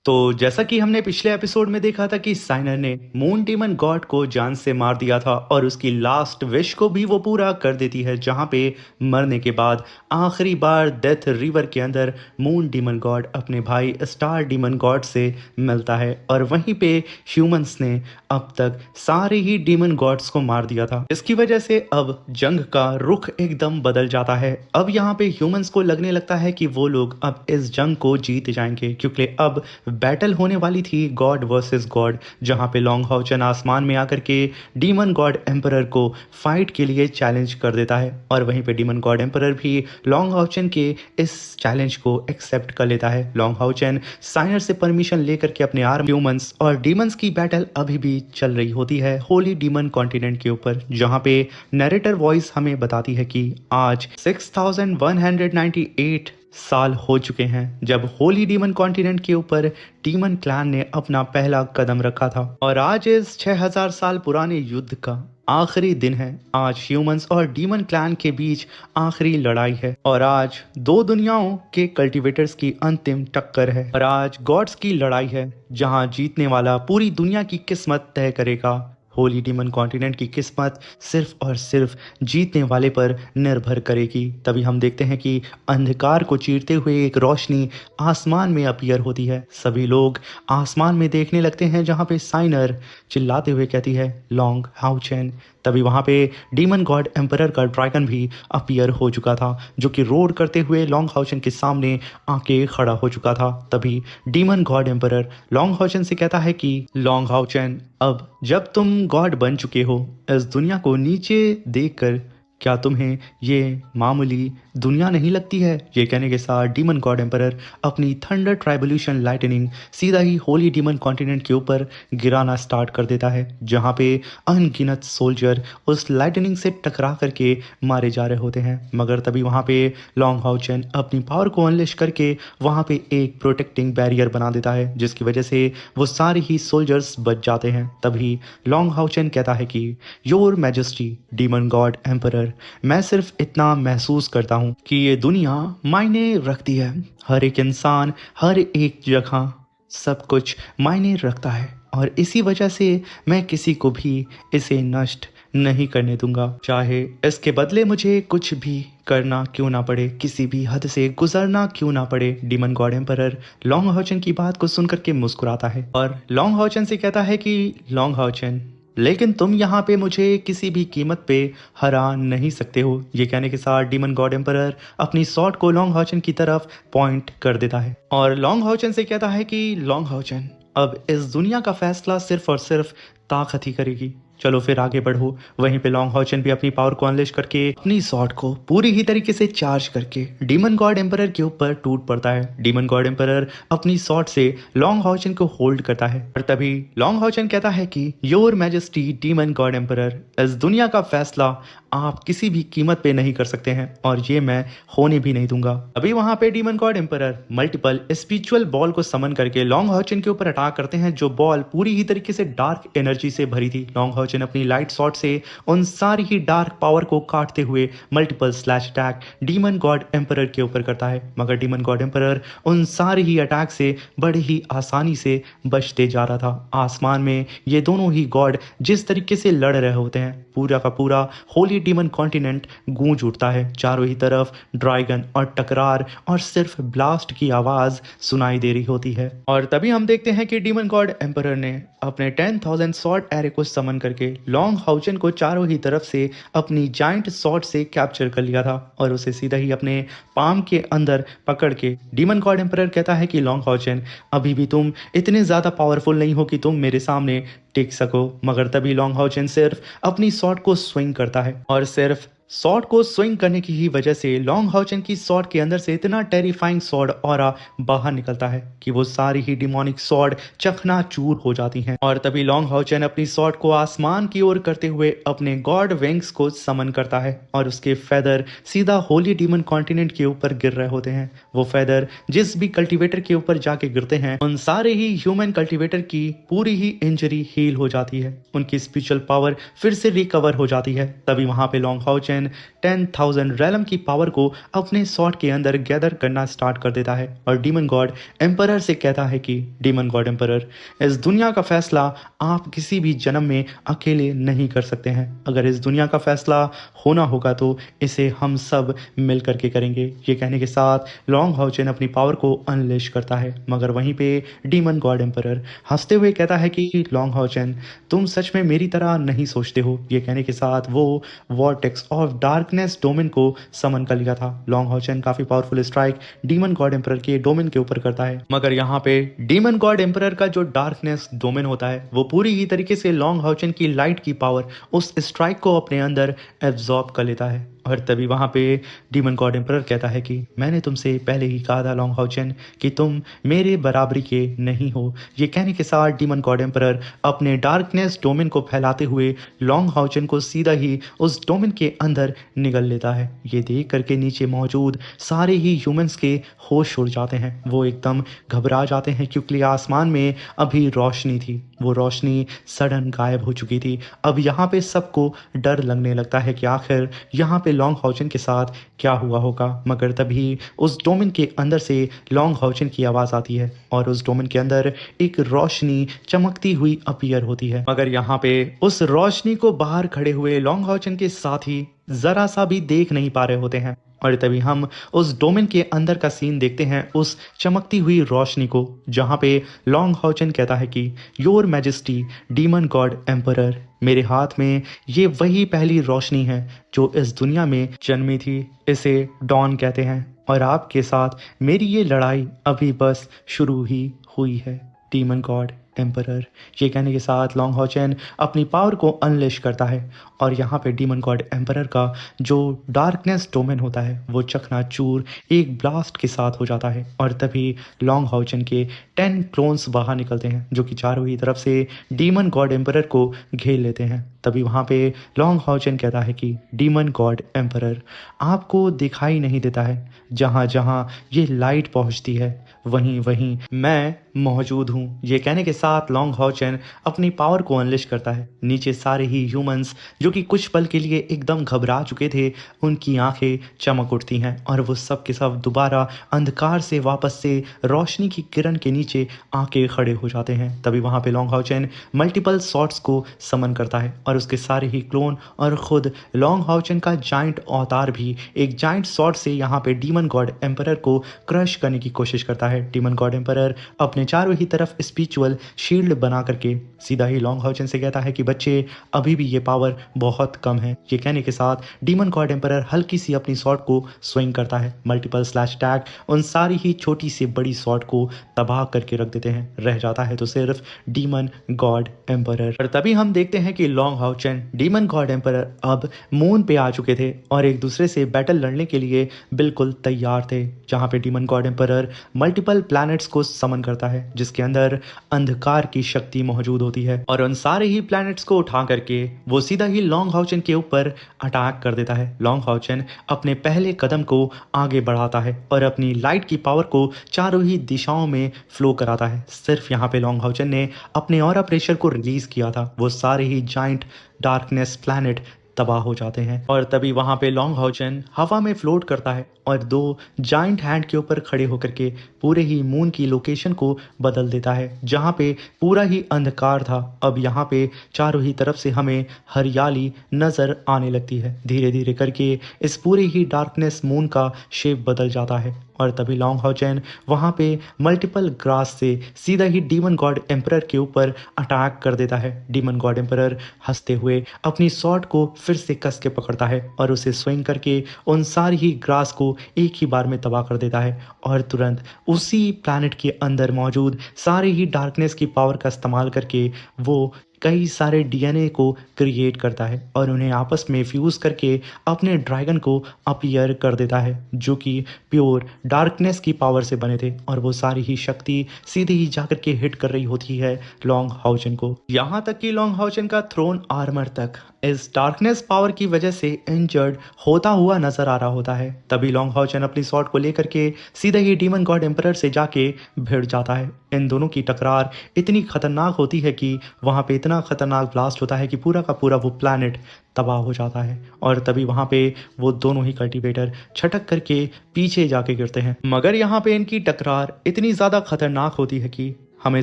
तो जैसा कि हमने पिछले एपिसोड में देखा था कि साइनर ने मून डीमन गॉड को जान से मार दिया था और उसकी लास्ट विश को भी वो पूरा कर देती है, जहां पे मरने के बाद आखिरी बार डेथ रिवर के अंदर मून डीमन गॉड अपने भाई स्टार डीमन गॉड से मिलता है। और वहीं पे ह्यूमंस ने अब तक सारे ही डीमन गॉड्स को मार दिया था। इसकी वजह से अब जंग का रुख एकदम बदल जाता है। अब यहाँ पे ह्यूमंस को लगने लगता है कि वो लोग अब इस जंग को जीत जाएंगे, क्योंकि अब बैटल होने वाली थी गॉड वर्सेस गॉड, जहां पे लॉन्ग हाउचन आसमान में आकर के डीमन गॉड एम्परर को फाइट के लिए चैलेंज कर देता है। और वहीं पे डीमन गॉड एम्परर भी लॉन्ग हाउचन के इस चैलेंज को एक्सेप्ट कर लेता है। लॉन्ग हाउचन साइनर से परमिशन लेकर के अपने आर्म ह्यूमंस और डीमंस की बैटल अभी भी चल रही होती है होली डीमन कॉन्टिनेंट के ऊपर, जहां पे नरेटर वॉइस हमें बताती है कि आज 6198 साल हो चुके हैं जब होली डीमन कॉन्टिनेंट के ऊपर डीमन क्लैन ने अपना पहला कदम रखा था। और आज इस 6000 साल पुराने युद्ध का आखिरी दिन है। आज ह्यूमंस और डीमन क्लैन के बीच आखिरी लड़ाई है और आज दो दुनियाओं के कल्टीवेटर्स की अंतिम टक्कर है। और आज गॉड्स की लड़ाई है, जहां जीतने वाला पूरी दुनिया की किस्मत तय करेगा। होली डीमन कॉन्टिनेंट की किस्मत सिर्फ और सिर्फ जीतने वाले पर निर्भर करेगी। तभी हम देखते हैं कि अंधकार को चीरते हुए एक रोशनी आसमान में अपीयर होती है। सभी लोग आसमान में देखने लगते हैं, जहां पे साइनर चिल्लाते हुए कहती है लॉन्ग हाउचेन। तभी वहां पे डीमन गॉड एम्परर का ड्रैगन भी अपीयर हो चुका था, जो कि रोड करते हुए लॉन्ग हाउचन के सामने आके खड़ा हो चुका था। तभी डीमन गॉड एम्परर लॉन्ग हाउचन से कहता है कि लॉन्ग हाउचन, अब जब तुम गॉड बन चुके हो, इस दुनिया को नीचे देखकर क्या तुम्हें ये मामूली दुनिया नहीं लगती है? ये कहने के साथ डीमन गॉड एम्परर अपनी थंडर ट्राइबल्यूशन लाइटनिंग सीधा ही होली डीमन कॉन्टिनेंट के ऊपर गिराना स्टार्ट कर देता है, जहां पे अनगिनत सोल्जर उस लाइटनिंग से टकरा करके मारे जा रहे होते हैं। मगर तभी वहां पे लॉन्ग हाउचन अपनी पावर को अनलिश करके वहां पे एक प्रोटेक्टिंग बैरियर बना देता है, जिसकी वजह से वो सारे ही सोल्जर्स बच जाते हैं। तभी लॉन्ग हाउचन कहता है कि your majesty demon God emperor, मैं सिर्फ इतना महसूस करता हूँ कि ये दुनिया मायने रखती है। हर एक इंसान, हर एक जगह, सब कुछ मायने रखता है और इसी वजह से मैं किसी को भी इसे नष्ट नहीं करने दूंगा, चाहे इसके बदले मुझे कुछ भी करना क्यों ना पड़े, किसी भी हद से गुजरना क्यों ना पड़े। डीमन गॉड एम्परर लॉन्ग हाउचन की बात को सुनकर के मुस्कुराता है और लॉन्ग हाउचन से कहता है कि लॉन्ग हाउचन, लेकिन तुम यहाँ पे मुझे किसी भी कीमत पे हरा नहीं सकते हो। ये कहने के साथ डीमन गॉड एम्परर अपनी सॉर्ड को लॉन्ग हाउचन की तरफ पॉइंट कर देता है और लॉन्ग हाउचन से कहता है कि लॉन्ग हाउचन, अब इस दुनिया का फैसला सिर्फ और सिर्फ ताकत ही करेगी। चलो फिर आगे बढ़ो। वहीं पे लॉन्ग हाउचन भी अपनी पावर को अनलेश करके अपनी सॉर्ड को पूरी ही तरीके से चार्ज करके डीमन गॉड एम्परर के ऊपर टूट पड़ता है। डीमन गॉड एम्परर अपनी सॉर्ड से लॉन्ग हाउचन को होल्ड करता है और तभी लॉन्ग हाउचन कहता है कि your majesty demon God emperor, इस दुनिया का फैसला आप किसी भी कीमत पे नहीं कर सकते हैं और ये मैं होने भी नहीं दूंगा। अभी वहां पे demon God emperor multiple spiritual ball को समन करके लॉन्ग हाउचन के ऊपर अटैक करते हैं, जो बॉल पूरी ही तरीके से डार्क एनर्जी से भरी थी। लॉन्ग हाउचन अपनी लाइट शॉट से उन सारी ही डार्क पावर को काटते हुए multiple slash attack demon God emperor के ऊपर करता है, मगर डीमन गॉड एम्परर उन सारे ही अटैक से बड़े ही आसानी से बचते जा रहा था। आसमान में ये दोनों ही गॉड जिस तरीके से लड़ रहे होते हैं, पूरा का पूरा होली डीमन कॉन्टिनेंट गूंज उठता है। चारों ही तरफ ड्रैगन और टकरार और सिर्फ ब्लास्ट की आवाज सुनाई दे रही होती है। और तभी हम देखते हैं कि डीमन गॉड एम्परर ने अपने 10,000 स्वॉर्ड एरे को समन करके लॉन्ग हाउचन को चारों ही तरफ से अपनी जाइंट स्वॉर्ड से कैप्चर कर लिया था और उसे सीधा ही अपने पाम के अंदर पकड़ के डीमन गॉड एम्परर कहता है कि लॉन्ग हाउचन, अभी भी तुम इतने ज्यादा पावरफुल नहीं हो कि तुम मेरे सामने टिक सको। मगर तभी लॉन्ग हाउचन सिर्फ अपनी शॉट को स्विंग करता है और सिर्फ शॉट को स्विंग करने की ही वजह से लॉन्ग हाउचन की शॉट के अंदर से इतना टेरिफाइंग स्वॉर्ड ऑरा बाहर निकलता है कि वो सारी ही डिमोनिक स्वॉर्ड चकनाचूर हो जाती हैं। और तभी लॉन्ग हाउचन अपनी शॉट को आसमान की ओर करते हुए अपने गॉड विंग्स को समन करता है और उसके फेदर सीधा होली डीमन कॉन्टिनेंट के ऊपर गिर रहे होते हैं। वो फेदर जिस भी कल्टीवेटर के ऊपर जाके गिरते हैं, उन सारे ही ह्यूमन कल्टीवेटर की पूरी ही इंजरी हील हो जाती है, उनकी स्पिरिचुअल पावर फिर से रिकवर हो जाती है। तभी वहां पे लॉन्ग हाउचन हाउचन 10,000 रेलम की पावर को अपने स्वॉर्ड के अंदर गैदर करना स्टार्ट कर देता है और डीमन गॉड एम्परर से कहता है कि डीमन गॉड एम्परर, इस दुनिया का फैसला आप किसी भी जन्म में अकेले नहीं कर सकते हैं। अगर इस दुनिया का फैसला होना होगा तो इसे हम सब मिल करके करेंगे। ये कहने के साथ लॉन्ग हाउचन अपनी पावर को अनलेश करता है, मगर वहीं पे डीमन गॉड एम्परर हंसते हुए कहता है कि लॉन्ग हाउचन, तुम सच में मेरी तरह नहीं सोचते हो। ये कहने के साथ वो वॉर्टेक्स ऑफ डार्कनेस डोमेन को समन कर लिया था। लॉन्ग हाउचन काफी powerful strike demon God emperor के डोमेन के ऊपर करता है, मगर यहाँ पे डीमन गॉड एम्परर का जो डार्कनेस डोमेन होता है वो पूरी ही तरीके से लॉन्ग हाउचन की लाइट की पावर उस स्ट्राइक को अपने अंदर एब्जॉर्ब कर लेता है। और तभी वहाँ पे डीमन गॉड एम्परर कहता है कि मैंने तुमसे पहले ही कहा था लॉन्ग हाउचन कि तुम मेरे बराबरी के नहीं हो। ये कहने के साथ डीमन गॉड एम्परर अपने डार्कनेस डोमेन को फैलाते हुए लॉन्ग हाउचन को सीधा ही उस डोमेन के अंदर निगल लेता है। ये देख करके नीचे मौजूद सारे ही ह्यूमंस के होश उड़ जाते हैं। वो एकदम घबरा जाते हैं क्योंकि आसमान में अभी रोशनी थी, वो रोशनी सडन गायब हो चुकी थी। अब यहाँ पे सबको डर लगने लगता है कि आखिर यहाँ पे लॉन्ग हाउचन के साथ क्या हुआ होगा। मगर तभी उस डोमेन के अंदर से लॉन्ग हाउचन की आवाज़ आती है और उस डोमेन के अंदर एक रोशनी चमकती हुई अपीयर होती है, मगर यहाँ पे उस रोशनी को बाहर खड़े हुए लॉन्ग हाउचन के साथी जरा सा भी देख नहीं पा रहे होते हैं। और तभी हम उस डोमेन के अंदर का सीन देखते हैं, उस चमकती हुई रोशनी को, जहाँ पे लॉन्ग हाउचन कहता है कि your majesty demon God emperor, मेरे हाथ में ये वही पहली रोशनी है जो इस दुनिया में जन्मी थी, इसे डॉन कहते हैं और आपके साथ मेरी ये लड़ाई अभी बस शुरू ही हुई है डीमन गॉड एम्परर। ये कहने के साथ लॉन्ग हाउचन अपनी पावर को अनलेश करता है और यहाँ पे डीमन गॉड एम्परर का जो डार्कनेस डोमेन होता है वो चकनाचूर एक ब्लास्ट के साथ हो जाता है और तभी लॉन्ग हाउचन के 10 क्लोन्स बाहर निकलते हैं जो कि चारों ही तरफ से डीमन गॉड एम्परर को घेर लेते हैं। तभी वहाँ पे लॉन्ग हाउचन कहता है कि डीमन गॉड एम्परर, आपको दिखाई नहीं देता है, जहाँ जहाँ ये लाइट पहुँचती है वहीं वहीं मैं मौजूद हूँ। ये कहने के साथ लॉन्ग हाउचन अपनी पावर को अनलिश करता है। नीचे सारे ही ह्यूमंस जो कि कुछ पल के लिए एकदम घबरा चुके थे, उनकी आंखें चमक उठती हैं और वो सब के सब दोबारा अंधकार से वापस से रोशनी की किरण के नीचे आके खड़े हो जाते हैं। तभी वहाँ पे लॉन्ग हाउचन मल्टीपल शॉट्स को समन करता है और उसके सारे ही क्लोन और खुद लॉन्ग हाउचन का जाइंट अवतार भी एक जाइंट शॉट से यहाँ पे डीमन गॉड एम्परर को क्रश करने की कोशिश करता है। डीमन गॉड एम्परर अपने चारों ही तरफ स्पिरिचुअल शील्ड बना करके सीधा ही लॉन्ग हाउचन से कहता है कि बच्चे, अभी भी ये पावर बहुत कम है। ये कहने के साथ डीमन गॉड एम्परर हल्की सी अपनी स्वॉर्ड को स्विंग करता है। मल्टीपल स्लैश टैग उन सारी ही छोटी से बड़ी स्वॉर्ड को तबाह करके रख देते हैं। रह जाता है तो सिर्फ डीमन गॉड एम्परर। और तभी हम देखते हैं कि लॉन्ग हाउचन डीमन गॉड एम्परर अब मून पे आ चुके थे और एक दूसरे से बैटल लड़ने के लिए बिल्कुल तैयार थे, जहां पे demon God emperor multiple planets को समन करता है जिसके अंदर अंधकार की शक्ति मौजूद होती है और उन सारे ही प्लैनेट्स को उठा करके वो सीधा ही लॉन्ग हाउचन के ऊपर अटैक कर देता है। लॉन्ग हाउचन अपने पहले कदम को आगे बढ़ाता है और अपनी लाइट की पावर को चारों ही दिशाओं में फ्लो कराता है। सिर्फ यहाँ पे लॉन्ग हाउचन ने अपने ऑरा प्रेशर को रिलीज किया था, वो सारे ही जाइंट डार्कनेस प्लैनेट तबाह हो जाते हैं और तभी वहां पे लॉन्ग हाउचन हवा में फ्लोट करता है और दो जाइंट हैंड के ऊपर खड़े होकर के पूरे ही मून की लोकेशन को बदल देता है, जहां पे पूरा ही अंधकार था। अब यहाँ पे चारों ही तरफ से हमें हरियाली नजर आने लगती है। धीरे धीरे करके इस पूरे ही डार्कनेस मून का शेप बदल जाता है और तभी लॉन्ग हाउचन वहाँ पे मल्टीपल ग्रास से सीधा ही डीमन गॉड एम्परर के ऊपर अटैक कर देता है। डीमन गॉड एम्परर हंसते हुए अपनी स्वॉर्ड को फिर से कस के पकड़ता है और उसे स्विंग करके उन सारी ही ग्रास को एक ही बार में तबाह कर देता है और तुरंत उसी प्लैनेट के अंदर मौजूद सारे ही डार्कनेस की पावर का इस्तेमाल करके वो कई सारे डीएनए को क्रिएट करता है और उन्हें आपस में फ्यूज करके अपने ड्रैगन को अपीयर कर देता है जो कि प्योर डार्कनेस की पावर से बने थे और वो सारी ही शक्ति सीधे ही जाकर के हिट कर रही होती है लॉन्ग हाउचन को। यहाँ तक कि लॉन्ग हाउचन का थ्रोन आर्मर तक इस डार्कनेस पावर की वजह से इंजर्ड होता हुआ नजर आ रहा होता है। तभी लॉन्ग हाओचेन अपनी स्वॉर्ड को लेकर के सीधे ही डीमन गॉड एम्परर से जाके भिड़ जाता है। इन दोनों की टकरार इतनी खतरनाक होती है कि वहां पे इतना खतरनाक ब्लास्ट होता है कि पूरा का पूरा वो प्लैनेट तबाह हो जाता है। और तभी वहां पे वो दोनों ही कल्टीवेटर छटक करके पीछे जाके गिरते हैं। मगर यहाँ पे इनकी टकरार इतनी ज़्यादा खतरनाक होती है कि हमें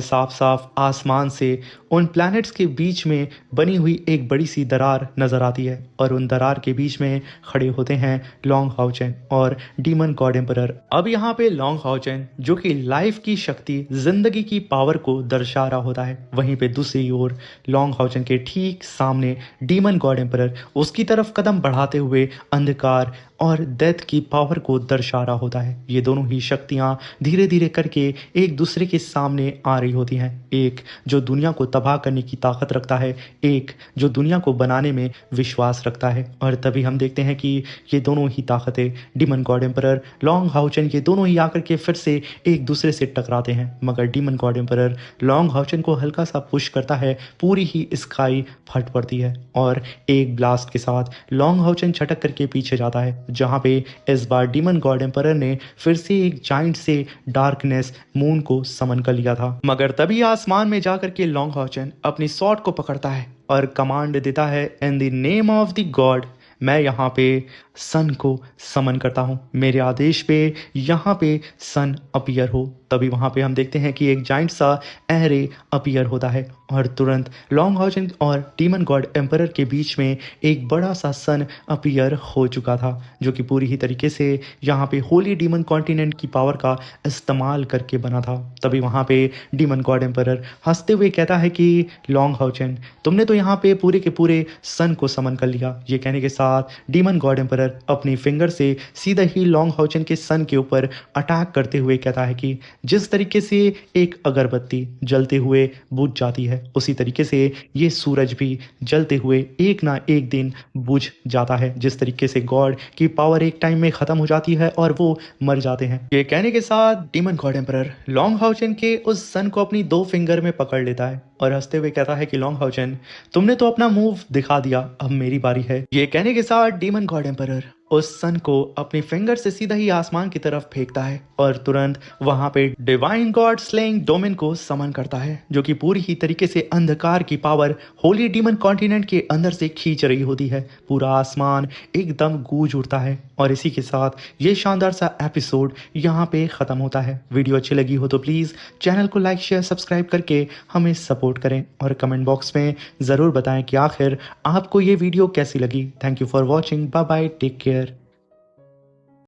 साफ साफ आसमान से उन प्लैनेट्स के बीच में बनी हुई एक बड़ी सी दरार नजर आती है। और उन दरार के बीच में खड़े होते हैं लॉन्ग हाओचेन और डीमन गॉड एम्परर। अब यहाँ पे लॉन्ग हाओचेन जो कि लाइफ की शक्ति, जिंदगी की पावर को दर्शा रहा होता है, वहीं पे दूसरी ओर लॉन्ग हाओचेन के ठीक सामने डीमन गॉड एम्परर उसकी तरफ कदम बढ़ाते हुए अंधकार और डेथ की पावर को दर्शा रहा होता है। ये दोनों ही शक्तियां धीरे धीरे करके एक दूसरे के सामने आ रही होती हैं। एक जो दुनिया को तबाह करने की ताकत रखता है, एक जो दुनिया को बनाने में विश्वास रखता है। और तभी हम देखते हैं कि ये दोनों ही ताकतें, डीमन गॉड एम्परर, लॉन्ग हाओचेन, ये दोनों ही आकर के फिर से एक दूसरे से टकराते हैं। मगर डीमन गॉड एम्परर लॉन्ग हाओचेन को हल्का सा पुश करता है, पूरी ही स्काई फट पड़ती है और एक ब्लास्ट के साथ लॉन्ग हाओचेन छटक करके पीछे जाता है, जहां पे इस बार डीमन गॉड एम्परर ने फिर से एक जाइंट से डार्कनेस मून को समन कर लिया था। मगर तभी आसमान में जाकर के लॉन्ग हाओचेन अपनी स्वॉर्ड को पकड़ता है और कमांड देता है, in the name of the God, मैं यहाँ पे सन को समन करता हूँ, मेरे आदेश पे यहाँ पे सन अपीयर हो। तभी वहाँ पे हम देखते हैं कि एक जाइंट सा एरे अपीयर होता है और तुरंत लॉन्ग हाओचेन और डीमन गॉड एम्परर के बीच में एक बड़ा सा सन अपीयर हो चुका था, जो कि पूरी ही तरीके से यहाँ पे होली डीमन कॉन्टिनेंट की पावर का इस्तेमाल करके बना था। तभी वहाँ पे डीमन गॉड एम्परर हंसते हुए कहता है कि लॉन्ग हाओचेन, तुमने तो यहाँ पे पूरे के पूरे सन को समन कर लिया। ये कहने के साथ डीमन गॉड एम्परर अपनी फिंगर से सीधा ही लॉन्ग हाओचेन के सन के ऊपर अटैक करते हुए कहता है कि जिस तरीके से एक अगरबत्ती जलते हुए बुझ जाती है, उसी तरीके से ये सूरज भी जलते हुए एक ना एक दिन बुझ जाता है। जिस तरीके से गॉड की पावर एक टाइम में खत्म हो जाती है और वो मर जाते हैं। ये कहने के साथ डीमन गॉड एम्परर लॉन्ग हाओचेन के उस सन को अपनी दो फिंगर में पकड़ लेता है और हंसते हुए कहता है कि लॉन्ग हाओचेन, तुमने तो अपना मूव दिखा दिया, अब मेरी बारी है। ये कहने के साथ डीमन गॉड एम्परर उस सन को अपनी फिंगर से सीधा ही आसमान की तरफ फेंकता है और तुरंत वहां पे डिवाइन गॉड स्लेइंग डोमेन को समन करता है, जो कि पूरी ही तरीके से अंधकार की पावर होली डीमन कॉन्टिनेंट के अंदर से खींच रही होती है। पूरा आसमान एकदम गूंज उठता है और इसी के साथ ये शानदार सा एपिसोड यहाँ पे खत्म होता है। वीडियो अच्छी लगी हो तो प्लीज चैनल को लाइक, शेयर, सब्सक्राइब करके हमें सपोर्ट करें और कमेंट बॉक्स में जरूर बताएं कि आखिर आपको ये वीडियो कैसी लगी। Thank you for watching, bye bye, take care.